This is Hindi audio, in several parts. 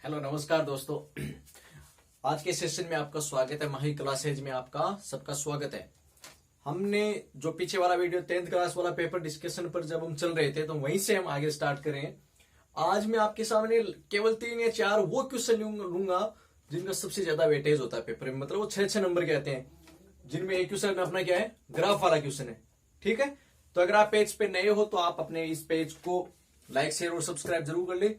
हेलो नमस्कार दोस्तों। आज के सेशन में आपका स्वागत है। माही क्लासेज में आपका सबका स्वागत है। हमने जो पीछे वाला वीडियो 10th क्लास वाला पेपर डिस्कशन पर जब हम चल रहे थे तो वहीं से हम आगे स्टार्ट करें। आज मैं आपके सामने केवल 3 या 4 वो क्वेश्चन लूंगा जिनका सबसे ज्यादा वेटेज होता है पेपर में, मतलब वो 6 नंबर के आते हैं, जिनमें एक क्वेश्चन अपना क्या है, ग्राफ वाला क्वेश्चन है। ठीक है, तो अगर आप पेज पे नए हो तो आप अपने इस पेज को लाइक शेयर और सब्सक्राइब जरूर कर ले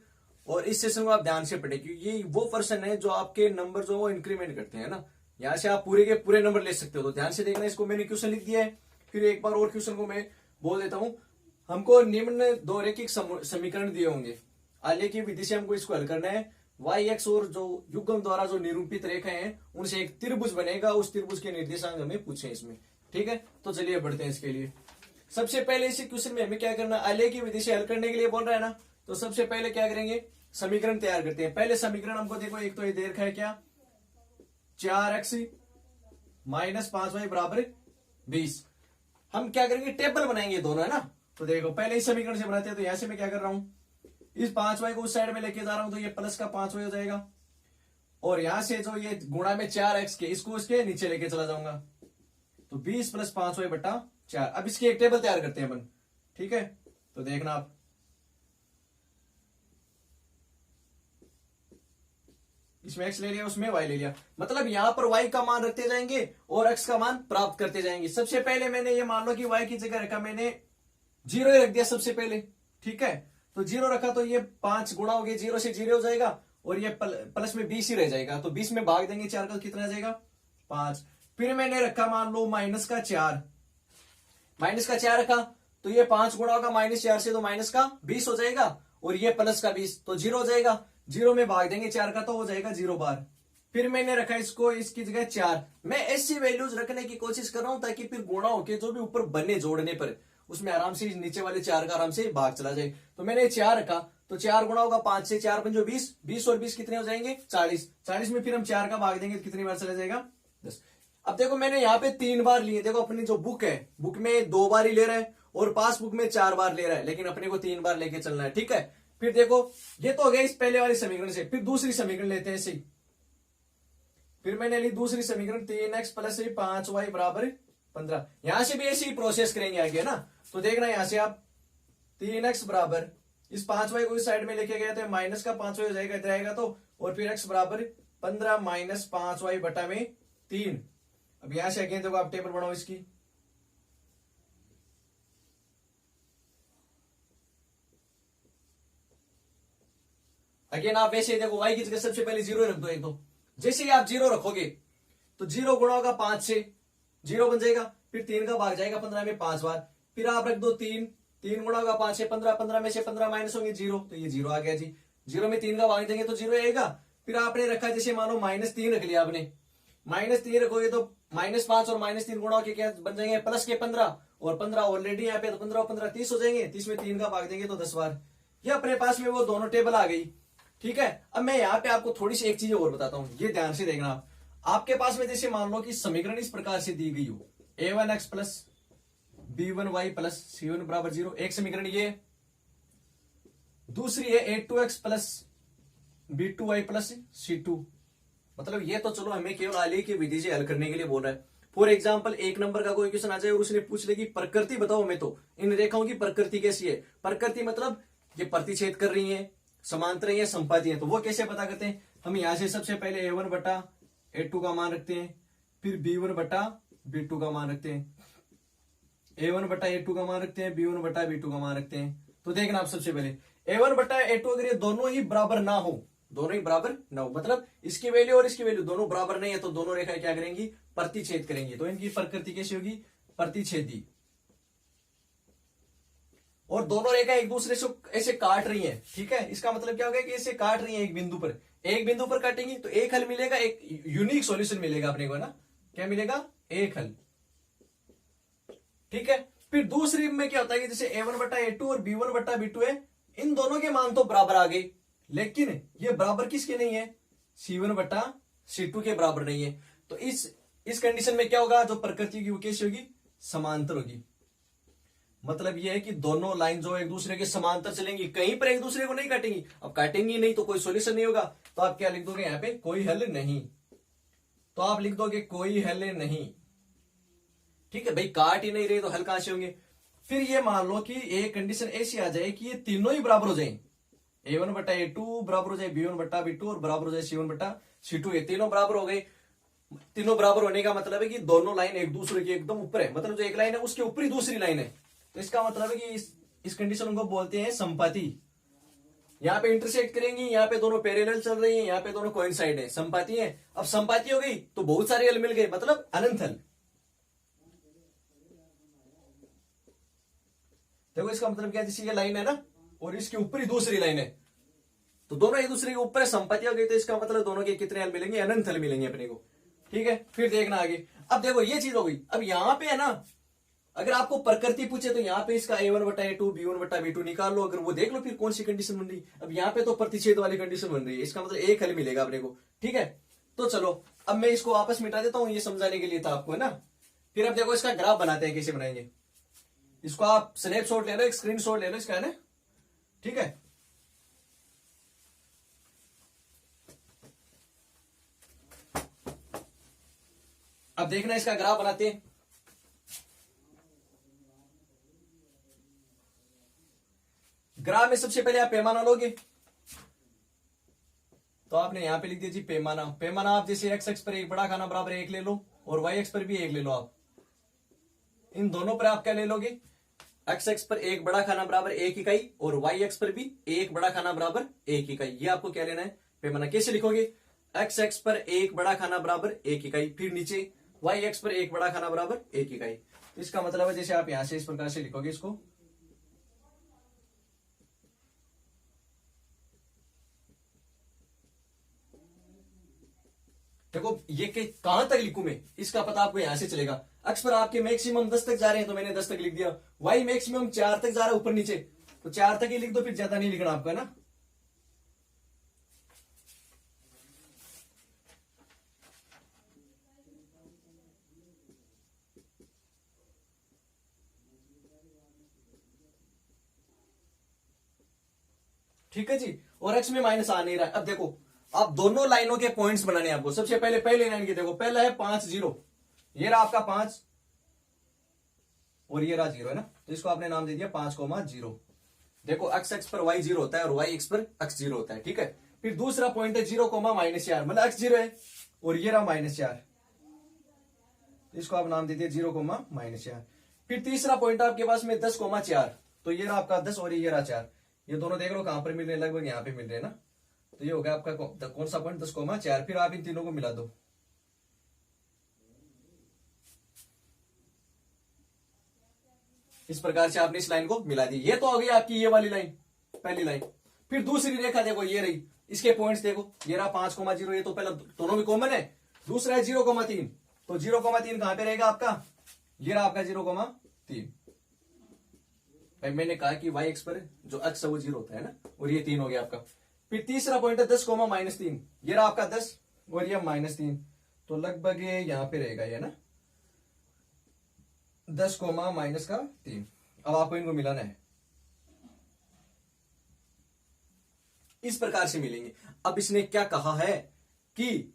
और इस सेशन को आप ध्यान से पढ़े, क्योंकि ये वो पर्सन है जो आपके नंबर जो वो इंक्रीमेंट करते हैं ना। यहाँ से आप पूरे के पूरे नंबर ले सकते हो, तो ध्यान से देखना। इसको मैंने क्वेश्चन लिख दिया है, फिर एक बार और क्वेश्चन को मैं बोल देता हूं। हमको निम्न दो रेखिक समीकरण दिए होंगे, आलेखीय विधि से हमको इसको हल करना है। वाई एक्स और जो युग्म द्वारा जो निरूपित रेखा है उनसे एक त्रिभुज बनेगा, उस त्रिभुज के निर्देशांक हमें पूछे इसमें। ठीक है, तो चलिए बढ़ते हैं इसके लिए। सबसे पहले इसी क्वेश्चन में हमें क्या करना, आलेखीय विधि से हल करने के लिए बोल रहा है ना, तो सबसे पहले क्या करेंगे, समीकरण तैयार करते हैं। पहले समीकरण हमको देखो, एक तो ये दे रखा है क्या, 4x माइनस 5y बराबर 20। हम क्या करेंगे, टेबल बनाएंगे दोनों, है ना। तो देखो पहले इस समीकरण से बनाते हैं, तो यहां से मैं क्या कर रहा हूं, इस 5y को उस साइड में लेके जा रहा हूं, तो ये प्लस का 5y हो जाएगा। और यहां से जो ये गुणा में 4x के, इसको इसके नीचे लेके चला जाऊंगा, तो 20 प्लस 5y बटा 4। अब इसकी एक टेबल तैयार करते हैं अपन। ठीक है, तो देखना आप, इसमें x ले लिया, उसमें y ले लिया, मतलब यहां पर y का मान रखते जाएंगे और x का मान प्राप्त करते जाएंगे। सबसे पहले मैंने ये मान लो कि y की जगह रखा मैंने 0 ही रख दिया सबसे पहले। ठीक है, तो 0 रखा तो ये 5 गुणा हो गया, 0 से 0 हो जाएगा और ये प्लस में 20 ही रह जाएगा, तो 20 में भाग देंगे 4 का, कितना आ जाएगा 5। फिर मैंने रखा मान लो माइनस का 4 रखा, तो ये 5 गुणा होगा -4 से, तो माइनस का 20 हो जाएगा और ये प्लस का 20, तो 0 हो जाएगा। 0 में भाग देंगे 4 का, तो हो जाएगा 0 बार। फिर मैंने रखा इसको, इसकी जगह 4। मैं ऐसी वैल्यूज रखने की कोशिश कर रहा हूं ताकि फिर गुणा होके जो भी ऊपर बने जोड़ने पर उसमें आराम से नीचे वाले 4 का आराम से भाग चला जाए। तो मैंने 4 रखा, तो 4 गुणा होगा 5 से, 4 पंजो 20, 20 और 20 कितने हो जाएंगे 40। 40 में फिर हम 4 का भाग देंगे, कितनी बार चला जाएगा 10। अब देखो मैंने यहाँ पे 3 बार लिए, देखो अपनी जो बुक है, बुक में 2 बार ही ले रहा है और पासबुक में 4 बार ले रहा है, लेकिन अपने को 3 बार लेके चलना है। ठीक है, फिर देखो ये तो हो गया इस पहले वाले समीकरण से। फिर दूसरी समीकरण लेते हैं इसी, फिर मैंने ली दूसरी समीकरण, 3x प्लस 5y बराबर 15। यहां से भी ऐसी प्रोसेस करेंगे आगे ना। तो देखना यहां से आप 3x बराबर, इस 5y को इस साइड में लेके गए थे, माइनस का 5y हो जाएगा, इधर आएगा तो, और फिर x बराबर 15 माइनस 5y बटा में 3। अब यहां से अगेन देखो आप टेबल बनाओ इसकी, अगेन आप वैसे देखो y की जगह सबसे पहले 0 रख दो एक दो। जैसे ही आप 0 रखोगे तो 0 गुणा होगा 5 से, 0 बन जाएगा, फिर 3 का भाग जाएगा 15 में 5 बार, फिर आप रख दो 3 गुणा होगा 5 से 15, 15 में से 15 माइनस होंगे 0, तो ये 0 आ गया जी। 0 में 3 का भाग देंगे तो 0 आएगा। फिर आपने रखा, जैसे मानो -3 रख लिया आपने, -3 रखोगे तो -5 और -3 गुणा होके क्या बन जाएंगे, प्लस के 15, और 15 ऑलरेडी यहाँ पे, तो 15 और 15 30 हो जाएंगे। 30 में 3 का भाग देंगे तो 10 बार। ये अपने पास में वो दोनों टेबल आ गई। ठीक है, अब मैं यहाँ पे आपको थोड़ी सी एक चीज और बताता हूं, ये ध्यान से देखना आप। आपके पास में जैसे मान लो कि समीकरण इस प्रकार से दी गई हो, a1x plus b1y plus c1 बराबर 0, एक समीकरण ये। दूसरी है a2x plus b2y plus c2। मतलब ये तो चलो हमें केवल आलेखीय विधि से हल करने के लिए बोल रहा है। फॉर एग्जाम्पल एक नंबर का कोई क्वेश्चन आ जाए और उसने पूछ ले कि प्रकृति बताओ हमें, तो इन रेखाओं की प्रकृति कैसी है। प्रकृति मतलब ये प्रतिच्छेद कर रही है, समांतर है, संपाती है। तो वो कैसे पता करते हैं, हम यहां से सबसे पहले a1 बटा a2 का मान रखते हैं, फिर b1 बटा b2 का मान रखते हैं, a1 बटा a2 का मान रखते हैं, b1 बटा b2 का मान रखते हैं। तो देखना आप सबसे पहले a1 बटा a2 अगर ये दोनों ही बराबर ना हो, मतलब इसकी वैल्यू और इसकी वैल्यू दोनों बराबर नहीं है, तो दोनों रेखाएं क्या करेंगी, प्रतिच्छेद करेंगी। तो इनकी प्रकृति कैसी होगी, प्रतिच्छेदी। और दोनों रेखा एक दूसरे से ऐसे काट रही हैं। ठीक है, इसका मतलब क्या होगा कि ऐसे काट रही हैं एक बिंदु पर काटेंगी तो एक हल मिलेगा, एक यूनिक सॉल्यूशन मिलेगा अपने को ना। क्या मिलेगा, एक हल। ठीक है, फिर दूसरी में क्या होता है कि जैसे a1 बटा a2 और b1 बटा b2 है, इन दोनों के मान तो बराबर आ गए, लेकिन ये बराबर किसके नहीं है, c1 बटा c2 के बराबर नहीं है। तो इस कंडीशन में क्या होगा, जो प्रकृति की वो कैसी होगी, समांतर होगी। मतलब ये है कि दोनों लाइन जो एक दूसरे के समांतर चलेंगी, कहीं पर एक दूसरे को नहीं काटेंगी। अब काटेंगी नहीं तो कोई सॉल्यूशन नहीं होगा, तो आप क्या लिख दोगे यहाँ पे, कोई हल नहीं। तो आप लिख दोगे कोई हल नहीं। ठीक है भाई, काट ही नहीं रहे तो हल कहां से होंगे। फिर ये मान लो कि एक कंडीशन ऐसी आ जाए कि ये तीनों ही बराबर हो जाए, A1 बटा A2 बराबर हो जाए B1 बटा B2 और बराबर हो जाए C1 बटा C2। ये तीनों बराबर हो गए। तीनों बराबर होने का मतलब है कि दोनों लाइन एक दूसरे के एकदम ऊपर है, मतलब जो एक लाइन है उसके ऊपर ही दूसरी लाइन है। तो इसका मतलब है कि इस कंडीशन को बोलते हैं संपाति। यहाँ पे इंटरसेक्ट करेंगी, यहाँ पे दोनों पैरेलल चल रही हैं, यहाँ पे दोनों कोइंसाइड है, संपाति है। अब संपाति हो गई तो बहुत सारे हल मिल गए, मतलब अनंत हल। देखो इसका मतलब क्या है, जैसे ये लाइन है ना और इसके ऊपर ही दूसरी लाइन है, तो दोनों एक दूसरे के ऊपर संपत्ति हो गई, तो इसका मतलब दोनों के कितने हल मिलेंगे, अनंत हल मिलेंगे अपने को। ठीक है, फिर देखना आगे। अब देखो ये चीज हो गई। अब यहां पे है ना, अगर आपको प्रकृति पूछे तो यहाँ पे इसका A1 बटा A2 B1 बटा B2 निकाल लो, अगर वो देख लो फिर कौन सी कंडीशन बन रही। अब यहाँ पे तो प्रतिच्छेद वाली कंडीशन बन रही है, इसका मतलब एक हल मिलेगा अपने को। ठीक है, तो चलो अब मैं इसको वापस मिटा देता हूं, ये समझाने के लिए था आपको, है ना। फिर अब देखो इसका ग्राफ बनाते हैं, कैसे बनाएंगे। इसको आप स्नैपशॉट ले लो, एक स्क्रीनशॉट ले लो इसका, है ना। ठीक है, अब देखना इसका ग्राफ बनाते हैं। ग्राफ में सबसे पहले आप पैमाना लोगे, तो आपने यहां पे लिख दिया जी पैमाना। पैमाना आप जैसे एक्स एक्स पर एक बड़ा खाना बराबर एक ले लो और वाई एक्स पर भी एक ले लो। आप इन दोनों पर आप क्या ले लोगे, एक्स एक्स पर एक बड़ा खाना बराबर एक इकाई और वाई एक्स पर भी एक बड़ा खाना बराबर एक इकाई। ये आपको क्या लेना है, पैमाना। कैसे लिखोगे, एक्स एक्स पर एक बड़ा खाना बराबर एक इकाई, फिर नीचे वाई एक्स पर एक बड़ा खाना बराबर एक इकाई। तो इसका मतलब है जैसे आप यहां से इस प्रकार से लिखोगे इसको, देखो ये कहां तक लिखूं मैं, इसका पता आपको यहां से चलेगा। अक्स पर आपके मैक्सिमम 10 तक जा रहे हैं तो मैंने 10 तक लिख दिया, वाई मैक्सिमम 4 तक जा रहा है ऊपर नीचे, तो 4 तक ही लिख दो, फिर ज्यादा नहीं लिखना आपका, ना। ठीक है जी, और एक्स में माइनस आ नहीं रहा है। अब देखो आप दोनों लाइनों के पॉइंट्स बनाने हैं आपको। सबसे पहले पहले लाइन की देखो, पहला है 5 0, ये रहा आपका 5 और ये रहा 0, है ना। तो इसको आपने नाम दे दिया 5,0। देखो एक्स एक्स पर वाई 0 होता है और वाई एक्स पर एक्स 0 होता है। ठीक है, फिर दूसरा पॉइंट है 0,-4, मतलब एक्स 0 है और ये रहा -4, इसको आप नाम दे दिया 0,-4। फिर तीसरा पॉइंट आपके पास में 10,4, तो ये रहा आपका 10 और ये रहा 4। ये दोनों देख लो कहां पर मिल रहे हैं, लगभग यहाँ पे मिल रहे हैं ना। तो ये हो गया आपका कौन सा पॉइंट, 10,4। फिर आप इन तीनों को मिला दो, इस प्रकार से आपने इस लाइन को मिला दी। ये तो हो गई आपकी ये वाली लाइन, पहली लाइन। फिर दूसरी रेखा देखो, ये रही, इसके पॉइंट्स देखो, ये रहा 5,0, ये तो पहला दोनों भी कॉमन है। दूसरा है 0,3, तो 0,3 कहां पे रहेगा आपका, ये रहा आपका 0,3। भाई मैंने कहा कि वाई एक्स पर जो एक्स है वो 0 होता है ना, और ये 3 हो गया आपका। फिर तीसरा पॉइंट है 10,-3, ये रहा आपका 10 और ये -3, तो लगभग ये यहां पे रहेगा, ये ना 10,-3। अब आपको इनको मिलाना है, इस प्रकार से मिलेंगे। अब इसने क्या कहा है कि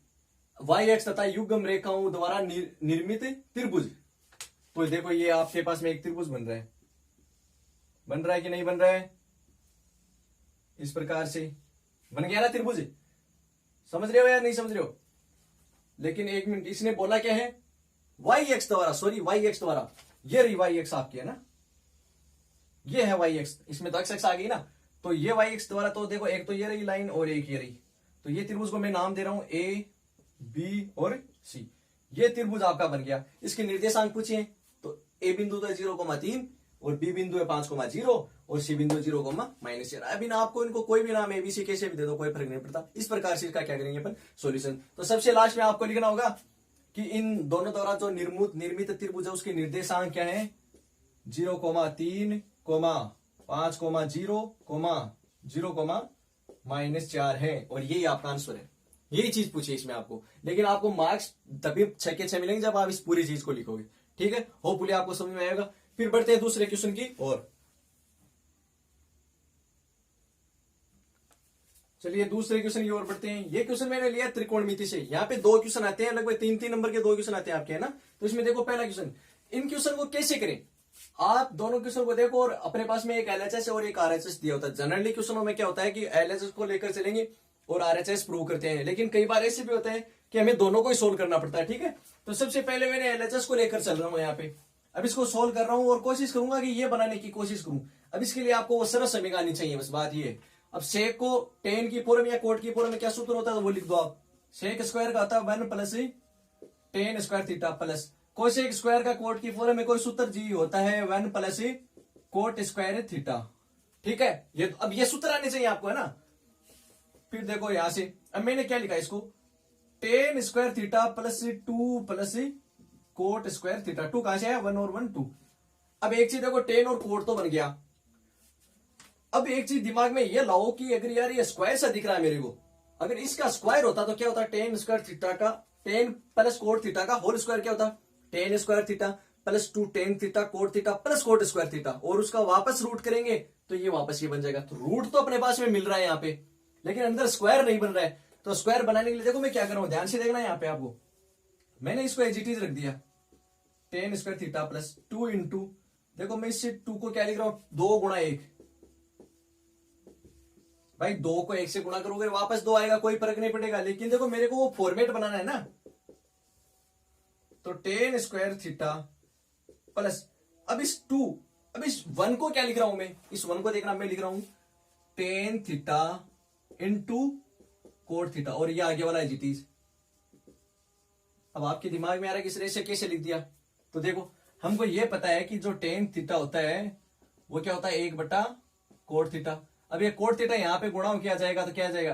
वाई एक्स तथा युग्म रेखाओं द्वारा निर्मित त्रिभुज। तो देखो ये आपके पास में एक त्रिभुज बन रहा है कि नहीं बन रहा है, इस प्रकार से बन गया ना त्रिभुज। समझ रहे हो या नहीं समझ रहे हो। लेकिन एक मिनट, इसने बोला क्या है, वाई एक्स द्वारा, ये रही वाई एक्स आपकी, है ना, ये है वाई एक्स, इसमें तो एक्स एक्स आ गई ना, तो ये वाई एक्स द्वारा, तो देखो एक तो ये रही लाइन और एक ये रही, तो ये त्रिभुज को मैं नाम दे रहा हूं ए बी और सी। ये त्रिभुज आपका बन गया। इसके निर्देशांक पूछिए तो ए बिंदु तो है 0,3 और बी बिंदु है 5,0 और सी बिंदु 0,-4। अभी ना आपको इनको कोई भी नाम एबीसी कैसे भी दे दो, कोई फर्क नहीं पड़ता। इस प्रकार से इसका क्या करेंगे अपन, सॉल्यूशन। तो सबसे लास्ट में आपको लिखना होगा कि इन दोनों द्वारा जो निर्मित त्रिभुज है उसके निर्देशांक क्या है, 0,3, 5,0, 0,-4 है, और यही आपका आंसर है। यही चीज पूछी इसमें आपको, लेकिन आपको मार्क्स तभी 6 के 6 मिलेंगे जब आप इस पूरी चीज को लिखोगे। ठीक है, होपफुली आपको समझ में आएगा। फिर बढ़ते हैं दूसरे क्वेश्चन की ओर। चलिए दूसरे क्वेश्चन की ओर बढ़ते हैं। ये क्वेश्चन मैंने लिया त्रिकोणमिति से। यहाँ पे दो क्वेश्चन आते हैं, लगभग 3-3 नंबर के दो क्वेश्चन आते हैं आपके, है ना। तो इसमें देखो पहला क्वेश्चन, इन क्वेश्चन को कैसे करें। आप दोनों क्वेश्चन को देखो और अपने पास में एक एलएचएस और एक आरएचएस दिया होता है। जनरली क्वेश्चनों में क्या होता है कि एलएचएस को लेकर चलेंगे और आरएचएस प्रूव करते हैं, लेकिन कई बार ऐसे भी होता है कि हमें दोनों को ही सोल्व करना पड़ता है, ठीक है। तो सबसे पहले मैंने एलएचएस को लेकर चल रहा हूं यहाँ पे। अब इसको सोल्व कर रहा हूं और कोशिश करूंगा कि ये बनाने की कोशिश करूं। अब इसके लिए आपको वो सरल समीकरण आनी चाहिए, बस बात ये है। अब सेक को टेन की फॉर्म या कोट की फॉर्म में क्या सूत्र होता है तो वो लिख दो आप। सेक स्क्वायर का होता है 1 plus ten square theta plus cosec square का कोट की फॉर्म में कोई सूत्र जी होता है 1 प्लस कोट स्क्वायर थीटा, ठीक है। ये अब ये सूत्र आने चाहिए आपको, है ना। फिर देखो यहां से अब मैंने क्या लिखा इसको, ten square theta plus 2 plus cot square theta. 2 कहां से आया, 1 और 1 2। अब एक चीज देखो, टेन और कोट तो बन गया। अब एक चीज दिमाग में ये लाओ कि अगर यार ये स्क्वायर सा दिख रहा है मेरे को, अगर इसका स्क्वायर होता तो क्या होता, टेन स्क्वायर थीटा का टेन प्लस कोट थीटा का होल स्क्वायर क्या होता, ten square theta plus 2 tan theta cot theta plus cot square theta, और उसका वापस रूट करेंगे तो ये वापस ये बन जाएगा। तो रूट तो अपने पास में मिल रहा है यहाँ पे, लेकिन अंदर स्क्वायर नहीं बन रहा है। तो स्क्वायर बनाने के लिए देखो मैं क्या कर रहा हूं, ध्यान से देखना यहाँ पे आपको। मैंने इसको एज इट इज रख दिया, ten square theta plus 2 into, देखो मैं इससे 2 को क्या लिख रहा हूं, 2 गुणा 1। भाई 2 को 1 से गुणा करोगे वापस 2 आएगा, कोई फर्क नहीं पड़ेगा। लेकिन देखो मेरे को वो फॉर्मेट बनाना है ना। तो टेन स्क्वायर थीटा प्लस, अब इस 1 को क्या लिख रहा हूं मैं, इस 1 को देखना, मैं लिख रहा हूं tan theta into cot theta, और ये आगे वाला एजिटीज। अब आपके दिमाग में आ रहा है कि इस तरह से कैसे लिख दिया। तो देखो हमको ये पता है कि जो टेन थीटा होता है वो क्या होता है, 1/कोट थीटा। अब ये कोट थीटा यहाँ पे गुणा किया जाएगा तो क्या आ जाएगा,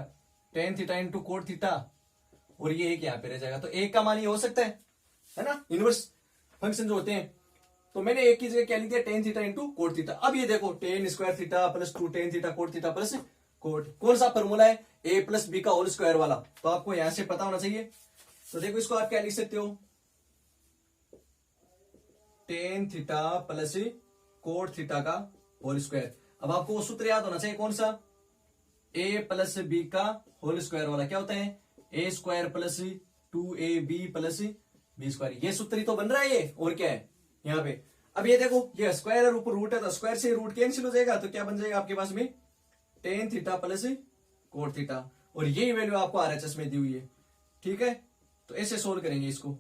tan theta into cot theta, और ये एक यहाँ पे रह जाएगा। तो एक का मान ये हो सकता है ना, इनवर्स फंक्शन जो होते हैं। तो मैंने एक की जगह क्या लिख दिया, tan theta into cot theta. अब ये देखो ten square theta plus 2 tan theta cot theta plus coat, कौन सा फॉर्मूला है, a प्लस बी का होल स्क्वायर वाला। तो आपको यहां से पता होना चाहिए। तो देखो इसको आप क्या लिख सकते हो, tan theta plus cot theta का होल स्क्वायर। अब आपको वो सूत्र याद होना चाहिए, कौन सा, a प्लस बी का होल स्क्वायर वाला क्या होता है, a square plus 2ab plus b square. ये सूत्र ही तो बन रहा है ये, और क्या है यहाँ पे। अब ये देखो ये स्क्वायर और ऊपर रूट है, तो स्क्वायर से रूट कैंसिल हो जाएगा। तो क्या बन जाएगा आपके पास में, tan theta plus cot theta, और यही वैल्यू आपको आरएचएस में दी हुई है, ठीक है। तो ऐसे सोल्व करेंगे इसको,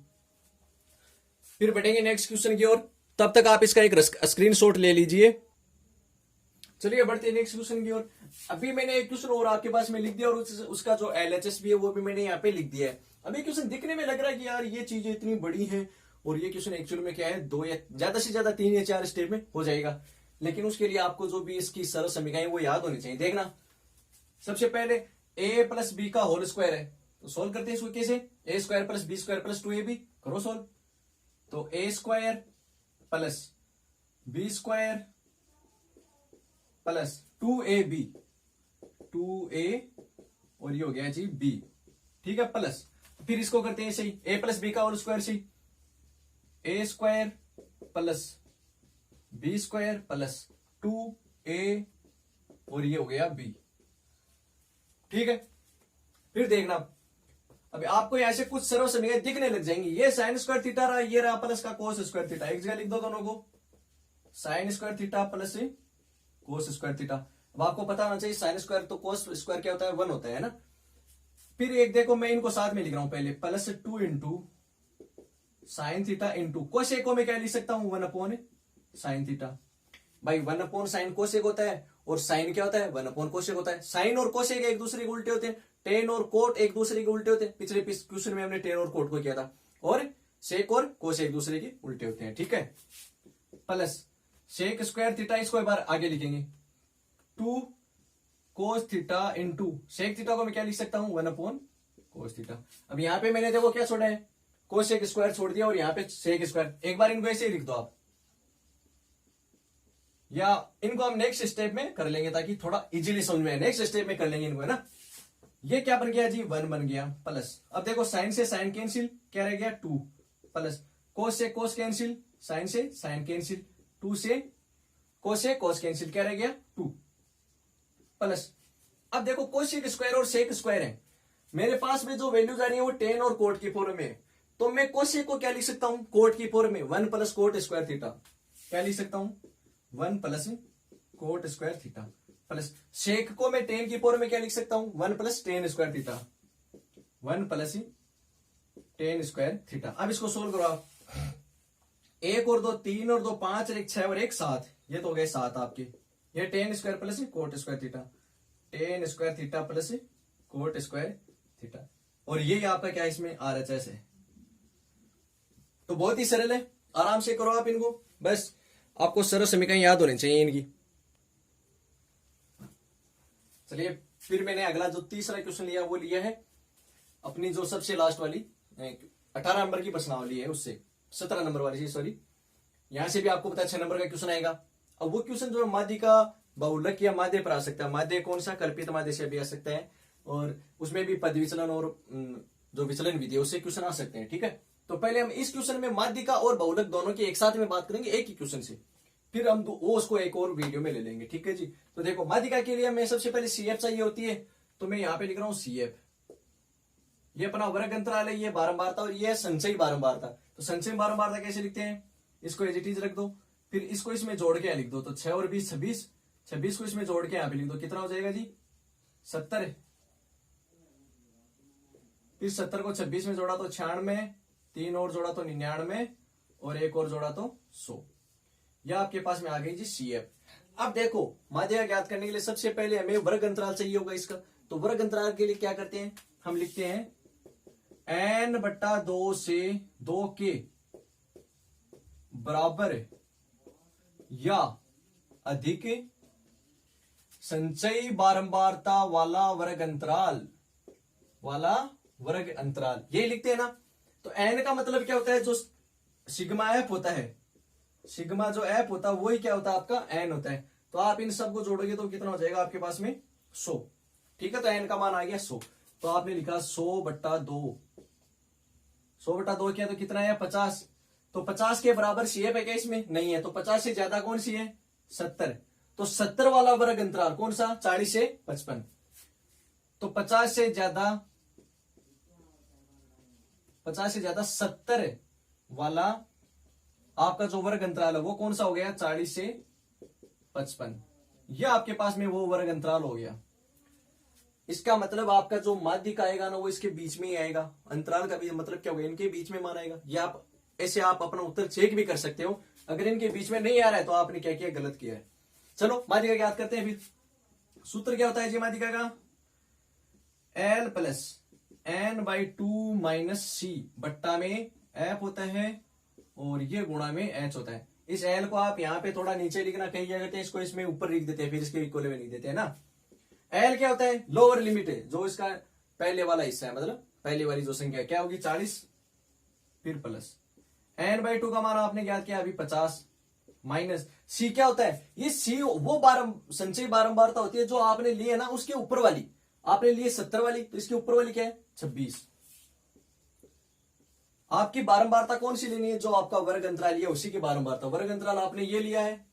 फिर बढ़ेंगे नेक्स्ट क्वेश्चन की ओर। तब तक आप इसका एक स्क्रीनशॉट ले लीजिए। चलिए बढ़ते हैं नेक्स्ट क्वेश्चन की ओर। अभी मैंने एक क्वेश्चन और आपके पास में लिख दिया, और उसका जो एलएचएस भी है वो भी मैंने यहाँ पे लिख दिया है। अभी क्वेश्चन दिखने में लग रहा है कि यार ये चीजें इतनी बड़ी हैं, और ये क्वेश्चन एक्चुअल में क्या है, 2 या ज्यादा से ज्यादा 3 या 4 स्टेप में हो जाएगा। लेकिन उसके लिए आपको जो भी इसकी सरल समीकरण वो याद होनी चाहिए। देखना सबसे पहले a प्लस बी का होल स्क्वायर है, तो सोल्व करते हैं इसको कैसे, a square plus b square plus 2ab, करो सोल्व। तो a square plus b square plus 2ab, 2a और ये हो गया जी b, ठीक है, प्लस। फिर इसको करते हैं सही, a प्लस बी का होल स्क्वायर सही, a square plus b square plus 2a और ये हो गया b, ठीक है। फिर देखना अभी आपको यहां से कुछ सरल समीकरण दिखने लग जाएंगे। ये साइन स्क्वायर थीटा रहा, ये रहा प्लस का कोस स्क्वायर थीटा, एक जगह लिख दो दोनों को, sine square theta plus cos square theta. अब आपको पता होना चाहिए साइन स्क्वायर तो कोस स्क्वायर क्या होता है, 1 होता है ना। फिर एक देखो मैं इनको साथ में लिख रहा हूं, पहले plus 2 into sine theta into cosec को मैं क्या लिख सकता हूं, 1 साइन थीटा। भाई 1 साइन कोसेक होता है, और साइन क्या होता है, 1 कोसेक होता है। साइन और कोसेक एक दूसरे के उल्टे होते हैं, टेन और कोट एक दूसरे के उल्टे होते हैं। पिछले क्वेश्चन में हमने टेन और कोट को किया था, और सेक और कोस एक दूसरे के उल्टे होते हैं, ठीक है। प्लस सेक स्क्वायर थीटा, इसको एक बार आगे लिखेंगे, 2 cos theta into sec theta को मैं क्या लिख सकता हूं, 1 कोस थीटा। अब यहां पे मैंने देखो क्या छोड़ा है, कोसेक स्क्वायर छोड़ दिया, और यहां पे सेक स्क्वायर। एक बार इनको ऐसे ही लिख दो आप, या इनको हम नेक्स्ट स्टेप में कर लेंगे ताकि थोड़ा इजीली समझ में आए। नेक्स्ट स्टेप में कर लेंगे इनको, है ना। ये क्या बन गया जी, 1 बन गया, प्लस। अब देखो साइन से साइन कैंसिल, क्या रह गया 2, प्लस कोस से कोस कैंसिल, साइन से साइन कैंसिल, 2 से cos कैंसिल, क्या रह गया 2 प्लस, अब देखो कोसेक स्क्वायर और सेक स्क्वायर है, मेरे पास में जो वैल्यूज आ रही है वो टेन और कोट की फॉर्म में, तो मैं कोसेक को क्या लिख सकता हूं, कोट की फॉर्म में 1 प्लस कोट स्क्वायर थीटा, क्या लिख सकता हूं 1 plus cot square theta, plus sec को मैं टेन की फॉर्म में क्या लिख सकता हूं 1 plus ten square theta, 1 plus ten square theta. अब इसको सोल्व करो आप, 1 और 2 3 और 2 5 और 1 6 और 1 7, ये तो हो गए 7 आपके, ये ten square plus cot square theta, ten square theta plus cot square theta, और ये आपका क्या इसमें RHS है। तो बहुत ही सरल है, आराम से करो आप इनको, बस आपको सरल समीकरण याद होने चाहिए इनकी। चलिए फिर मैंने अगला जो तीसरा क्वेश्चन लिया वो लिया है अपनी जो सबसे लास्ट वाली 18 नंबर की प्रश्नावली है उससे, 17 नंबर वाली, सॉरी, यहां से भी आपको पता है 6 नंबर का क्वेश्चन आएगा। अब वो क्वेश्चन जो माध्य का बहुलक या माध्य पर आ सकता है, माध्य कौन सा, कल्पित माध्य से भी आ सकता है, और उसमें भी पद विचलन और जो विचलन विधि है उससे क्वेश्चन आ सकते हैं, ठीक है। तो पहले हम इस क्वेश्चन में माध्य का और बहुलक दोनों की एक साथ में बात करेंगे एक ही क्वेश्चन से, फिर हम वो उसको एक और वीडियो में ले लेंगे, ठीक है जी। तो देखो माध्यिका के लिए हमें सबसे पहले CF चाहिए होती है, तो मैं यहाँ पे लिख रहा हूँ CF, ये अपना वर्ग अंतराल है, ये बारंबारता, और ये संचयी बारंबारता। तो संचयी बारंबारता कैसे लिखते हैं, इसको एज इट इज रख दो, फिर इसको इसमें जोड़ के लिख दो, तो 6 और 20 26, 26 को इसमें जोड़ के यहाँ पे लिख दो, कितना हो जाएगा जी 70, फिर 70 को 26 में जोड़ा तो 96, 3 और जोड़ा तो 99, और 1 और जोड़ा तो 100, यह आपके पास में आ गई जी CF। अब देखो माध्यिका ज्ञात करने के लिए सबसे पहले हमें वर्ग अंतराल चाहिए होगा इसका, तो वर्ग अंतराल के लिए क्या करते हैं, हम लिखते हैं n/2 से 2 के बराबर या अधिक संचयी बारंबारता वाला वर्ग अंतराल, ये लिखते हैं ना। तो n का मतलब क्या होता है, जो सिग्मा f होता है, सिग्मा जो f होता है वही क्या होता है आपका n होता है, तो आप इन सबको जोड़ोगे तो कितना हो जाएगा आपके पास में 100, ठीक है। तो n का मान आ गया 100, तो आपने लिखा 100/2, 100/2 क्या, तो कितना है 50, तो 50 के बराबर CF है क्या, इसमें नहीं है, तो 50 से ज्यादा कौन सी है 70, तो 70 वाला वर्ग अंतराल कौन सा 40 से 55, तो 50 से ज्यादा 70 वाला आपका जो वर्ग अंतराल है वो कौन सा हो गया 40 से 55, यह आपके पास में वो वर्ग अंतराल हो गया। इसका मतलब आपका जो माध्यिका आएगा ना वो इसके बीच में ही आएगा, अंतराल का भी मतलब क्या होगा, इनके बीच में माना, या आप ऐसे आप अपना उत्तर चेक भी कर सकते हो, अगर इनके बीच में नहीं आ रहा है तो आपने क्या किया, गलत किया है। चलो माध्यिका याद करते हैं, फिर सूत्र क्या होता है जी माध्यिका का, L प्लस n/2 - c बट्टा में f होता है और ये गुणा में h होता है। इस L को आप यहाँ पे थोड़ा नीचे लिखना, कहीं जगह पे इसको इसमें ऊपर लिख देते हैं, फिर इसके इक्वल में लिख देते हैं ना। L क्या होता है, लोअर लिमिट है, जो इसका पहले वाला हिस्सा है, मतलब पहले वाली जो संख्या क्या होगी 40, फिर प्लस n/2 का मान आपने क्या किया अभी 50, माइनस c क्या होता है, ये c वो संचयी बारंबारता होती है जो आपने लिए ना, उसके ऊपर वाली आपने लिए 70 वाली, तो इसके ऊपर वाली क्या है 26। आपकी बारंबारता कौन सी लेनी है, जो आपका वर्ग अंतराल है उसी की बारंबारता, वर्ग अंतराल आपने ये लिया है,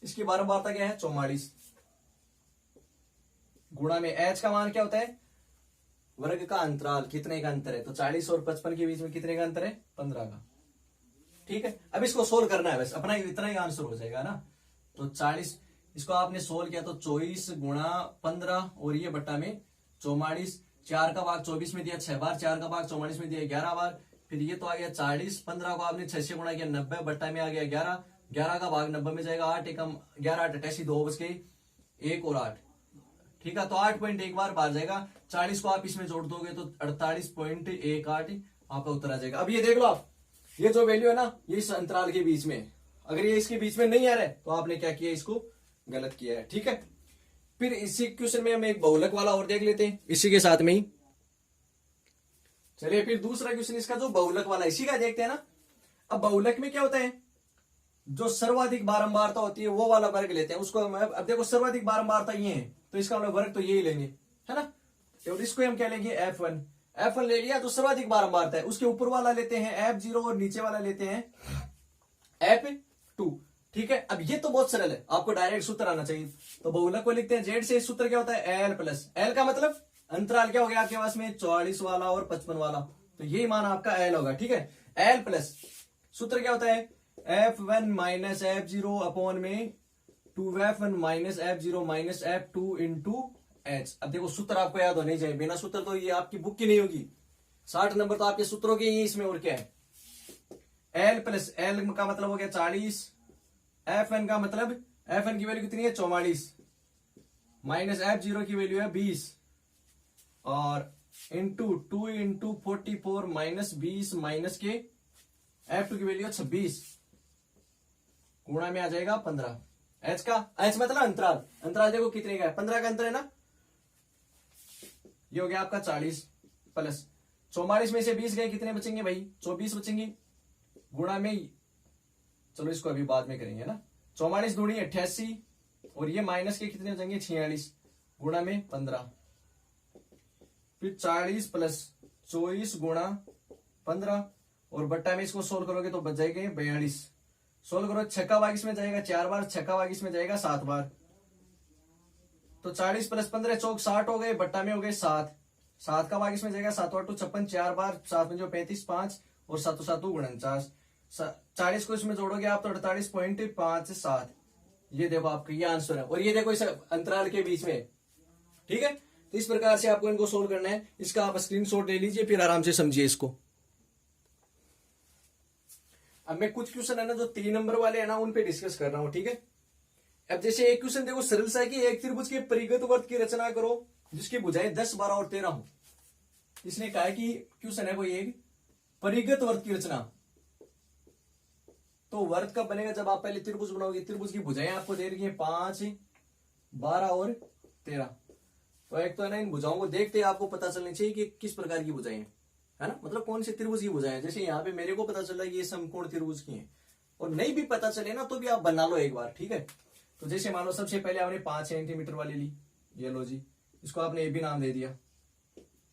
इसकी बारंबारता क्या है 44, गुणा में h का मान क्या होता है, वर्ग का अंतराल, कितने का अंतर है, तो 40 और 55 के बीच में कितने का अंतर है 15 का, ठीक है। अब इसको सोल्व करना है, बस अपना इतना ही आंसर हो जाएगा ना। तो 40 इसको आपने सोल्व किया तो 24 गुणा 15 और ये बट्टा में 44, 4 का भाग 24 में दिया 6 बार, 4 का भाग 44 में दिया 11 बार, फिर ये तो आ गया 40, 15 को आपने 6 से गुणा किया 90, बट्टा में आ गया 11, 11 का भाग 90 में जाएगा 8, 1 11 8 88 2 बच गई 1 और 8, ठीक है। तो 8.1 बार बाहर जाएगा, 40 को आप इसमें जोड़ दोगे तो 48.18 आपका उत्तर आ जाएगा। अब ये देख लो आप, ये जो वैल्यू है ना ये इस अंतराल के बीच में, अगर ये इसके बीच में नहीं आ रहा है तो आपने क्या किया, इसको गलत किया है, ठीक है। फिर इसी क्वेश्चन में हम एक बहुलक वाला और देख लेते हैं इसी के साथ में ही। चलिए फिर दूसरा क्वेश्चन इसका जो बहुलक वाला इसी का देखते हैं ना। अब बहुलक में क्या होता है, जो सर्वाधिक बारंबारता होती है वो वाला वर्ग लेते हैं उसको। अब देखो सर्वाधिक बारंबारता ये है तो इसका हम वर्ग तो यही लेंगे, है ना। और इसको हम क्या लेंगे F1 ले लिया, तो सर्वाधिक बारंबारता है, उसके ऊपर वाला लेते हैं F0 और नीचे वाला लेते हैं F2, ठीक है, अब ये तो बहुत सरल है, आपको डायरेक्ट सूत्र आना चाहिए। तो बहुलक को लिखते हैं जेड से, सूत्र क्या होता है एल प्लस, एल का मतलब अंतराल क्या हो गया आपके पास में 44 वाला और 55 वाला, तो ये मान आपका एल होगा। ठीक है, एल प्लस सूत्र क्या होता है F1 माइनस F0 अपॉन में 2F1 minus F0 minus F2 into H. अब देखो सूत्र आपको याद होने चाहिए, बिना सूत्र तो ये आपकी बुक की नहीं होगी। 60 नंबर तो आपके सूत्रों के ही इसमें, और क्या है एल प्लस, एल का मतलब हो गया 40, Fn का मतलब Fn की वैल्यू कितनी है 44, माइनस F0 की वैल्यू है 20 और इंटू 2 इंटू 44 माइनस 20 माइनस के F2 की वैल्यू है 26, गुणा में आ जाएगा 15। एच का, एच मतलब अंतराल, अंतराल देखो कितने का है 15 का अंतर है ना, ये हो गया आपका 40 प्लस 44 में से 20 गए, कितने बचेंगे भाई 24 बचेंगे, गुणा में, चलो इसको अभी बाद में करेंगे ना, 44 दूनी 88 और ये माइनस के कितने बचेंगे 46, गुणा में 15, फिर 40 प्लस 24 गुणा 15 और बट्टा में इसको सोल्व करोगे तो बच जाएंगे 42, सोल्व करो 6 का भाग इसमें जाएगा 4 बार, 6 का भाग इसमें जाएगा 7 बार, तो 40 प्लस 15 चौक 60 हो गए, बट्टा में हो गए 7, 7 का भाग इसमें जाएगा 7 8 56, 4 बार 7 में जो 35 5 और 7 7 49, 40 को इसमें जोड़ोगे आप तो 48.57, ये देखो आपका ये आंसर है, और ये देखो इस अंतराल के बीच में। ठीक है, तो इस प्रकार से आपको इनको सोल्व करना है, इसका आप स्क्रीनशॉट ले लीजिए, फिर आराम से समझिए इसको। अब मैं कुछ क्वेश्चन है ना जो 3 नंबर वाले है ना उन पे डिस्कस कर रहा हूं। ठीक है, अब जैसे एक क्वेश्चन देखो सरल सा है कि एक त्रिभुज के परिगत वर्त की रचना करो जिसकी भुजाएं 10 12 और 13 हो। इसने कहा कि क्वेश्चन है कोई एक परिगत वर्त की रचना, तो वर्त कब बनेगा जब आप पहले त्रिभुज बनाओगे, त्रिभुज की भुजाएं आपको दे रही है 5 12 और 13, तो एक तो है ना इन भुजाओं को देखते आपको पता चलनी चाहिए कि किस प्रकार की भुजाएं हैं, है ना, मतलब कौन से त्रिभुज की भुजाएं। जैसे यहाँ पे मेरे को पता चला ये समकोण त्रिभुज की है, और नहीं भी पता चले ना तो भी आप बना लो एक बार। ठीक है, तो जैसे मान लो सबसे पहले आपने 5 सेंटीमीटर वाली ली, ये लो जी, इसको आपने ए भी नाम दे दिया।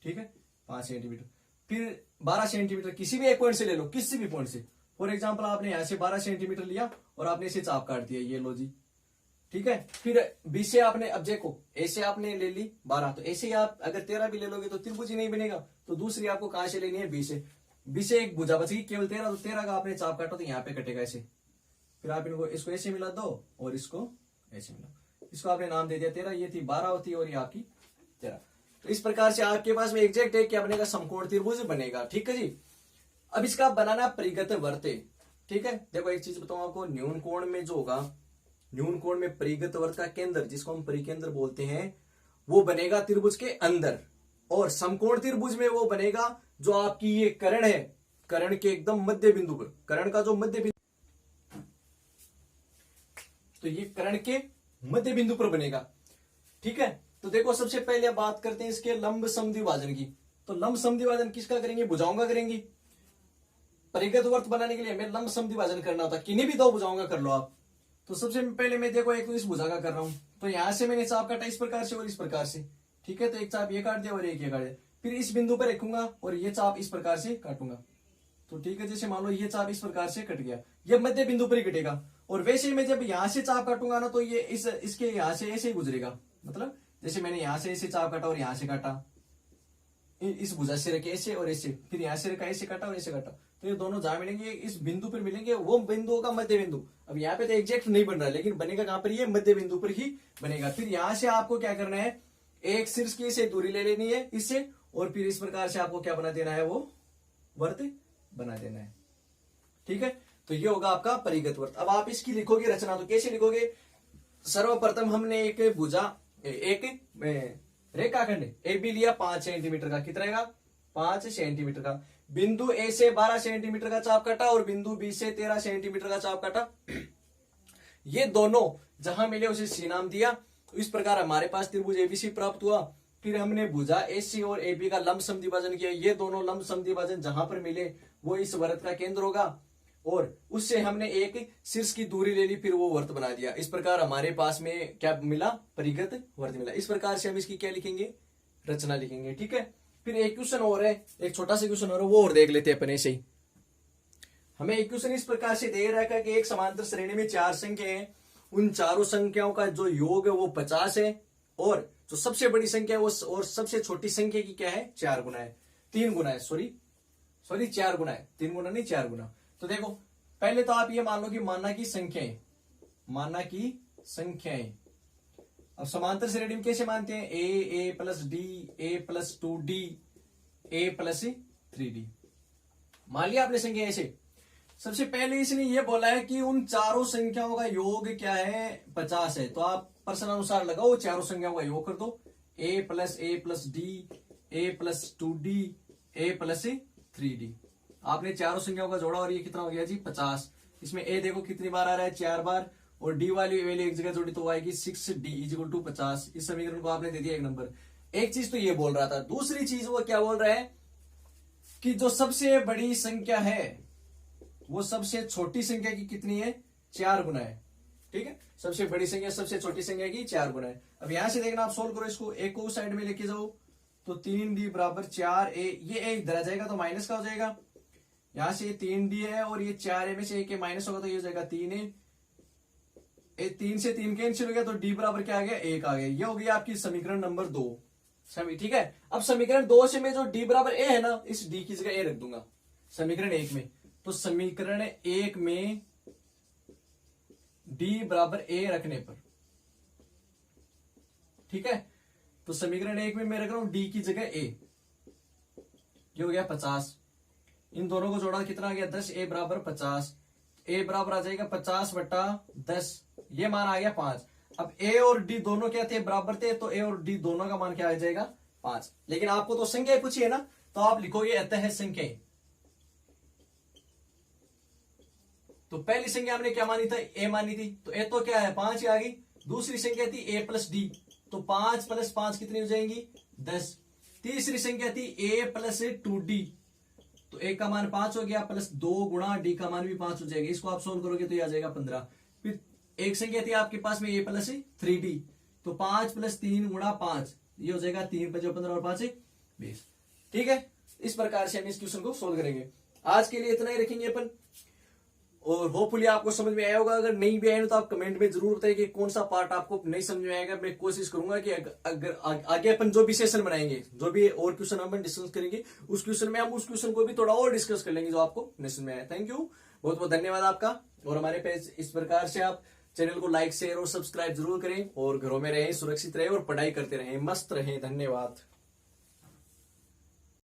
ठीक है, 5 सेंटीमीटर, फिर 12 सेंटीमीटर किसी भी एक पॉइंट से ले लो, किसी भी पॉइंट से, फॉर एग्जाम्पल आपने यहां से 12 सेंटीमीटर लिया और आपने इसे चाप काट दिया, ये लो जी। ठीक है, फिर बी से आपने, अब देखो ए से आपने ले ली 12, तो ऐसे आप अगर 13 भी ले लोगे तो त्रिभुज ही नहीं बनेगा, तो दूसरी आपको कहां से लेनी है बी से, बी से एक भुजा बचेगी केवल 13, तो 13 का आपने चाप काटो तो यहाँ पे कटेगा ऐसे, फिर आप इनको इसको ऐसे मिला दो और इसको ऐसे मिला, इसको आपने नाम दे दिया 13, ये थी 12 होती और ये आपकी 13। तो इस प्रकार से आपके पास में एग्जैक्ट है क्या बनेगा, समकोण त्रिभुज बनेगा। ठीक है जी, अब इसका बनाना परिगत वर्त। ठीक है, देखो एक चीज बताऊं आपको, न्यून कोण में जो होगा, न्यून कोण में परिगत वर्त का केंद्र जिसको हम परिकेंद्र बोलते हैं वो बनेगा त्रिभुज के अंदर, और समकोण त्रिभुज में वो बनेगा जो आपकी ये कर्ण है, कर्ण के एकदम मध्य बिंदु पर, कर्ण का जो मध्य बिंदु, तो ये कर्ण के मध्य बिंदु पर बनेगा। ठीक है, तो देखो सबसे पहले बात करते हैं इसके लंब समद्विभाजन की, तो लंब समद्विभाजन किसका करेंगे, भुजाओं का करेंगे। परिगत वर्त बनाने के लिए हमें लंब समद्विभाजन करना होता है, किन्हीं भी 2 भुजाओं का कर लो आप। तो सबसे पहले मैं देखो एक तो इस भुजा का कर रहा हूं, तो यहां से मैंने चाप काटा इस प्रकार से और इस प्रकार से। ठीक है, तो एक चाप ये काट दिया और एक ये काट दिया, फिर इस बिंदु पर रखूंगा और ये चाप इस प्रकार से काटूंगा। तो ठीक है, जैसे मान लो ये चाप इस प्रकार से कट गया, ये मध्य बिंदु पर ही कटेगा, और वैसे ही मैं जब यहां से चाप काटूंगा ना तो ये इसके यहां से ऐसे ही गुजरेगा, मतलब जैसे मैंने यहां से ऐसे चाप काटा और यहां से काटा, इस भुजा से रखे ऐसे और ऐसे, फिर यहां से रखा ऐसे काटा और ऐसे काटा, तो ये दोनों जहां मिलेंगे इस बिंदु पर मिलेंगे, वो बिंदु का मध्य बिंदु। अब यहाँ पे तो एग्जैक्ट नहीं बन रहा है लेकिन बनेगा कहां पर, ये मध्य बिंदु पर ही बनेगा। फिर यहां से आपको क्या करना है, एक शीर्ष की से दूरी ले लेनी है इससे, और फिर इस प्रकार से आपको क्या बना देना है, वो वर्त बना देना है। ठीक है, तो ये होगा आपका परिगत वर्त। अब आप इसकी लिखोगे रचना, तो कैसे लिखोगे, सर्वप्रथम हमने एक भुजा, एक रेखाखंड ए बी लिया 5 सेंटीमीटर का, कितना रहेगा 5 सेंटीमीटर का, बिंदु ए से 12 सेंटीमीटर का चाप काटा और बिंदु बी से 13 सेंटीमीटर का चाप काटा, ये दोनों जहां मिले उसे सी नाम दिया। तो इस प्रकार हमारे पास त्रिभुज एबीसी प्राप्त हुआ। फिर हमने भुजा एसी और एबी का लंब समद्विभाजन किया, ये दोनों लंब समद्विभाजन जहां पर मिले वो इस वर्त का केंद्र होगा, और उससे हमने एक शीर्ष की दूरी ले ली, फिर वो वर्त बना दिया। इस प्रकार हमारे पास में क्या मिला, परिगत वर्त मिला। इस प्रकार से हम इसकी क्या लिखेंगे, रचना लिखेंगे। ठीक है, फिर एक क्वेश्चन और है, एक छोटा सा क्वेश्चन और है, वो और देख लेते हैं अपने से ही। हमें इक्वेशन इस प्रकार से दे रखा है कि एक समांतर श्रेणी में 4 संख्या हैं, उन चारों संख्याओं का जो योग है वो 50 है, और जो सबसे बड़ी संख्या है वो और सबसे छोटी संख्या की क्या है 4 गुना है, 3 गुना है, सॉरी 4 गुना है, 3 गुना नहीं 4 गुना। तो देखो पहले तो आप ये मान लो कि माना की संख्याएं। अब समांतर श्रेणी में कैसे मानते हैं, ए प्लस डी, ए प्लस 2d, ए प्लस 3d। मान लिया आपने संख्या ऐसे। सबसे पहले इसने ये बोला है कि उन चारों संख्याओं का योग क्या है 50 है, तो आप प्रश्न अनुसार लगाओ, चारों संख्याओं का योग कर दो, a plus D, a plus 2d, a plus 3d। आपने चारों संख्याओं का जोड़ा और ये कितना हो गया जी 50। इसमें a देखो कितनी बार आ रहा है 4 बार, और d वाली वैल्यू एक जगह जोड़ी तो आएगी 6d इक्वल टू 50। इस समीकरण को आपने दे दिया 1 नंबर। एक चीज तो ये बोल रहा था, दूसरी चीज वो क्या बोल रहा है कि जो सबसे बड़ी संख्या है वो सबसे छोटी संख्या की कितनी है 4 गुना है। ठीक है, सबसे बड़ी संख्या सबसे छोटी संख्या की 4 गुना है। अब यहां से देखना, आप सोल्व करो इसको, एक को साइड में लेके जाओ, तो 3d बराबर 4a, ये a इधर आ जाएगा तो माइनस का हो जाएगा, यहां से 3d है और ये 4a में से एक माइनस होगा तो ये हो जाएगा 3a, 3 से 3 कैंसिल हो गया तो d बराबर क्या आ गया 1 आ गया। ये हो गया आपकी समीकरण नंबर 2। ठीक है, अब समीकरण 2 से मैं जो d बराबर a है ना, इस d की जगह a रख दूंगा समीकरण 1 में। तो समीकरण 1 में d बराबर a रखने पर, ठीक है, तो समीकरण 1 में मैं रख रहा हूं d की जगह a, ये हो गया 50। इन दोनों को जोड़ा कितना आ गया 10, a बराबर 50, a बराबर आ जाएगा 50 बटा 10, ये मान आ गया 5। अब a और d दोनों क्या थे बराबर थे, तो a और d दोनों का मान क्या आ जाएगा 5। लेकिन आपको तो संख्या पूछी है ना, तो आप लिखोगे अतः संख्याएं। तो पहली संख्या हमने क्या मानी था a मानी थी, तो a तो क्या है 5 आ गई। दूसरी संख्या थी a प्लस डी, तो 5 प्लस 5 कितनी हो जाएंगी 10। तीसरी संख्या थी a प्लस 2d, तो a का मान 5 हो गया, प्लस 2 गुणा d का मान भी 5 हो जाएगा। इसको आप सोल्व करोगे तो ये आ जाएगा 15। फिर एक संख्या थी आपके पास में a प्लस 3d, तो 5 प्लस 3 गुणा 5, ये हो जाएगा 3 5 15 और 5 20। ठीक है, इस प्रकार से हम इस क्वेश्चन को सोल्व करेंगे। आज के लिए इतना ही रखेंगे अपन, और होपफुली आपको समझ में आया होगा। अगर नहीं भी आया तो आप कमेंट में जरूर बताइए कि कौन सा पार्ट आपको नहीं समझ में आएगा। मैं कोशिश करूंगा कि अगर आगे अपन जो भी सेशन बनाएंगे, जो भी और क्वेश्चन अपन डिस्कस करेंगे, उस क्वेश्चन में हम उस क्वेश्चन को भी थोड़ा और डिस्कस कर लेंगे जो आपको नहीं समझ में आया। थैंक यू, बहुत बहुत धन्यवाद आपका। और हमारे पेज इस प्रकार से आप चैनल को लाइक शेयर और सब्सक्राइब जरूर करें, और घरों में रहें, सुरक्षित रहें और पढ़ाई करते रहें, मस्त रहें। धन्यवाद।